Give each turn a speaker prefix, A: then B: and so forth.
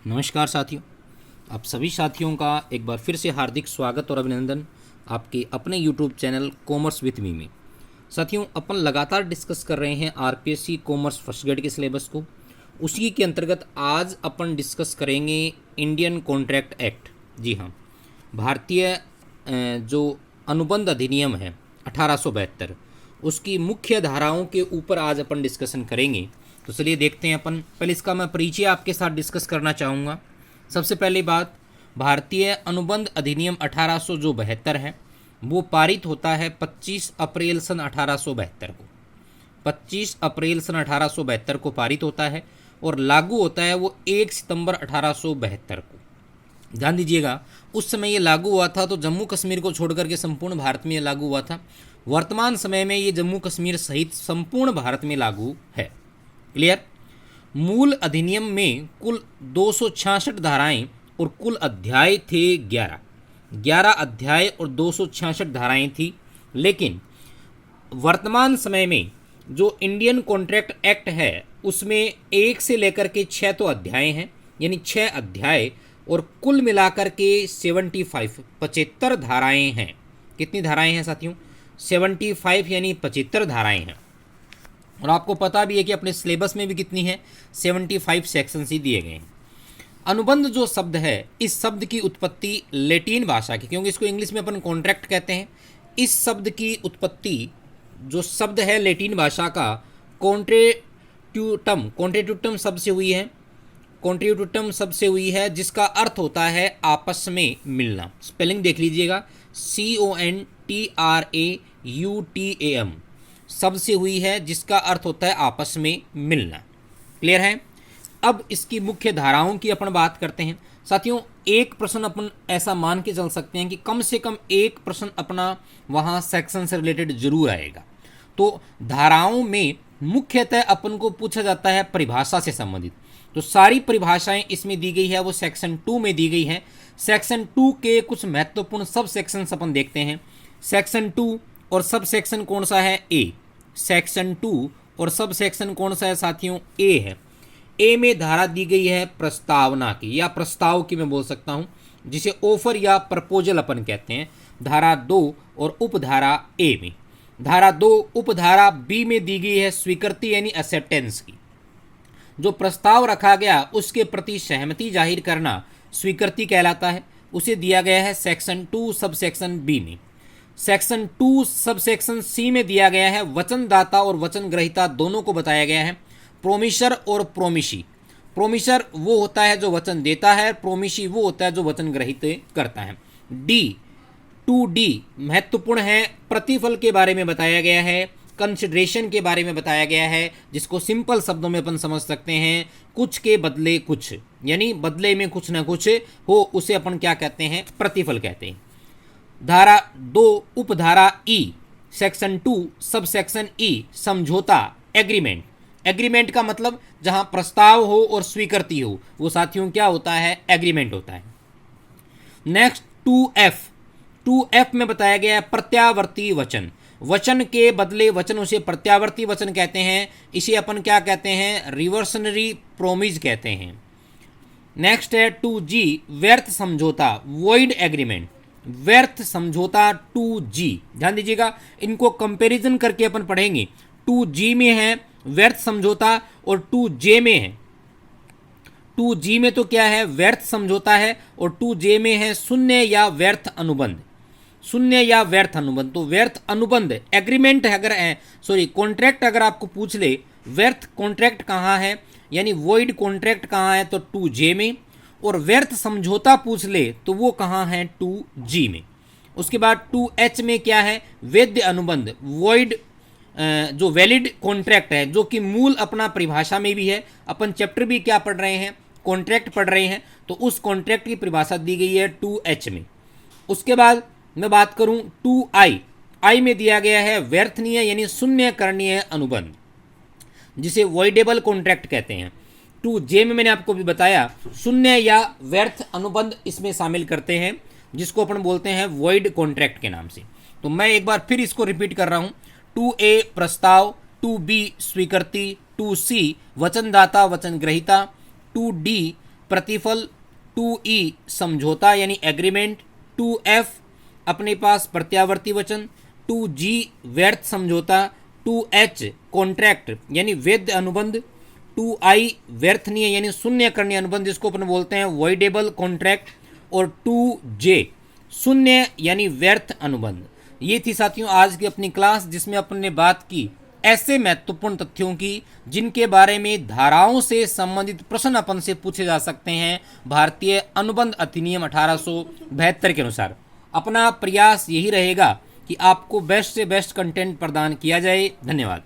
A: नमस्कार साथियों, आप सभी साथियों का एक बार फिर से हार्दिक स्वागत और अभिनंदन आपके अपने YouTube channel commerce with me में। साथियों, अपन लगातार डिस्कस कर रहे हैं आरपीएससी कॉमर्स फर्स्ट ग्रेड के सिलेबस को। उसी के अंतर्गत आज अपन डिस्कस करेंगे इंडियन कॉन्ट्रैक्ट एक्ट। जी हाँ, भारतीय जो अनुबंध अधिनियम है 1872, उसकी मुख्य धाराओं के ऊपर आज अपन डिस्कशन करेंगे। तो चलिए देखते हैं अपन। पहले इसका मैं परिचय आपके साथ डिस्कस करना चाहूँगा। सबसे पहली बात, भारतीय अनुबंध अधिनियम 1872 है, वो पारित होता है 25 अप्रैल सन 1872 को। 25 अप्रैल सन 1872 को पारित होता है और लागू होता है वो 1 सितंबर 1872 को। ध्यान दीजिएगा, उस समय ये लागू हुआ था तो जम्मू कश्मीर को छोड़कर के संपूर्ण भारत में ये लागू हुआ था। वर्तमान समय में ये जम्मू कश्मीर सहित संपूर्ण भारत में लागू है। क्लियर। मूल अधिनियम में कुल 266 धाराएं और कुल अध्याय थे 11 अध्याय और 266 धाराएं थी। लेकिन वर्तमान समय में जो इंडियन कॉन्ट्रैक्ट एक्ट है उसमें 1 से लेकर के 6 तो अध्याय हैं, यानी 6 अध्याय और कुल मिलाकर के 75 धाराएं हैं। कितनी धाराएं हैं साथियों? 75 यानी 75 धाराएं हैं। और आपको पता भी है कि अपने सिलेबस में भी कितनी है, 75 सेक्शंस ही दिए गए हैं। अनुबंध जो शब्द है, इस शब्द की उत्पत्ति लैटिन भाषा की, क्योंकि इसको इंग्लिश में अपन कॉन्ट्रैक्ट कहते हैं। इस शब्द की उत्पत्ति जो शब्द है लैटिन भाषा का कॉन्ट्रेट्यूटम शब्द से हुई है। कॉन्ट्रेट्यूटम शब्द से हुई है जिसका अर्थ होता है आपस में मिलना। स्पेलिंग देख लीजिएगा, CONTRAUTAM शब्द से हुई है जिसका अर्थ होता है आपस में मिलना। क्लियर है। अब इसकी मुख्य धाराओं की अपन बात करते हैं। साथियों, एक प्रश्न अपन ऐसा मान के चल सकते हैं कि कम से कम एक प्रश्न अपना वहाँ सेक्शन से रिलेटेड जरूर आएगा। तो धाराओं में मुख्यतः अपन को पूछा जाता है परिभाषा से संबंधित। तो सारी परिभाषाएं इसमें दी गई है, वो सेक्शन 2 में दी गई है। सेक्शन 2 के कुछ महत्वपूर्ण सब सेक्शन अपन देखते हैं। सेक्शन 2 और सब सेक्शन कौन सा है? ए। सेक्शन 2 और सब सेक्शन कौन सा है साथियों? ए है। ए में धारा दी गई है प्रस्तावना की या प्रस्ताव की मैं बोल सकता हूं, जिसे ऑफर या प्रपोजल अपन कहते हैं। धारा 2 और उपधारा ए में। धारा 2 उपधारा बी में दी गई है स्वीकृति यानी एक्सेप्टेंस की। जो प्रस्ताव रखा गया उसके प्रति सहमति जाहिर करना स्वीकृति कहलाता है। उसे दिया गया है सेक्शन 2 सब सेक्शन बी में। सेक्शन 2 सब सेक्शन सी में दिया गया है वचनदाता और वचन ग्रहीता दोनों को बताया गया है। प्रोमिशर और प्रोमिशी। प्रोमिशर वो होता है जो वचन देता है, प्रोमिशी वो होता है जो वचन ग्रहित करता है। डी 2D महत्वपूर्ण है, प्रतिफल के बारे में बताया गया है, कंसिडरेशन के बारे में बताया गया है, जिसको सिंपल शब्दों में अपन समझ सकते हैं कुछ के बदले कुछ, यानी बदले में कुछ ना कुछ हो, उसे अपन क्या कहते हैं? प्रतिफल कहते हैं। धारा 2 उपधारा E section 2 sub section E समझौता एग्रीमेंट। एग्रीमेंट का मतलब जहां प्रस्ताव हो और स्वीकृति हो, वो साथियों क्या होता है? एग्रीमेंट होता है। नेक्स्ट 2F में बताया गया है प्रत्यावर्ती वचन। वचन के बदले वचन, उसे प्रत्यावर्ती वचन कहते हैं। इसे अपन क्या कहते हैं? रिवर्सनरी प्रोमिज कहते हैं। नेक्स्ट है 2G व्यर्थ समझौता वॉइड एग्रीमेंट। व्यर्थ समझौता 2G, ध्यान दीजिएगा, इनको कंपैरिजन करके अपन पढ़ेंगे। 2G में है व्यर्थ समझौता और 2J में है। 2G में तो क्या है? व्यर्थ समझौता है और 2J में है शून्य या व्यर्थ अनुबंध। शून्य या व्यर्थ अनुबंध। तो व्यर्थ अनुबंध एग्रीमेंट अगर है, सॉरी कॉन्ट्रैक्ट अगर आपको पूछ ले व्यर्थ कॉन्ट्रैक्ट कहाँ है, यानी वॉइड कॉन्ट्रैक्ट कहाँ है, तो 2J में। और व्यर्थ समझौता पूछ ले तो वो कहाँ है? 2G में। उसके बाद 2H में क्या है? वैध अनुबंध वॉइड, जो वैलिड कॉन्ट्रैक्ट है, जो कि मूल अपना परिभाषा में भी है। अपन चैप्टर भी क्या पढ़ रहे हैं? कॉन्ट्रैक्ट पढ़ रहे हैं, तो उस कॉन्ट्रैक्ट की परिभाषा दी गई है 2H में। उसके बाद मैं बात करूं 2I में दिया गया है व्यर्थनीय यानी शून्य करणीय अनुबंध, जिसे वॉइडेबल कॉन्ट्रैक्ट कहते हैं। 2J में मैंने आपको भी बताया शून्य या व्यर्थ अनुबंध इसमें शामिल करते हैं, जिसको अपन बोलते हैं वॉइड कॉन्ट्रैक्ट के नाम से। तो मैं एक बार फिर इसको रिपीट कर रहा हूं। 2A प्रस्ताव, 2B स्वीकृति, 2C वचनदाता वचन ग्रहीता, 2D प्रतिफल, 2E समझौता यानी एग्रीमेंट, 2F अपने पास प्रत्यावर्ती वचन, 2G व्यर्थ समझौता, 2H कॉन्ट्रैक्ट यानी वैध अनुबंध, 2I व्यर्थ नहीं है यानी शून्य करनीय अनुबंध जिसको अपन बोलते हैं वॉइडेबल कॉन्ट्रैक्ट, और 2J शून्य यानी व्यर्थ अनुबंध। ये थी साथियों आज की अपनी क्लास जिसमें अपन ने बात की ऐसे महत्वपूर्ण तथ्यों की जिनके बारे में धाराओं से संबंधित प्रश्न अपन से पूछे जा सकते हैं भारतीय अनुबंध अधिनियम 1872 के अनुसार। अपना प्रयास यही रहेगा कि आपको बेस्ट से बेस्ट कंटेंट प्रदान किया जाए। धन्यवाद।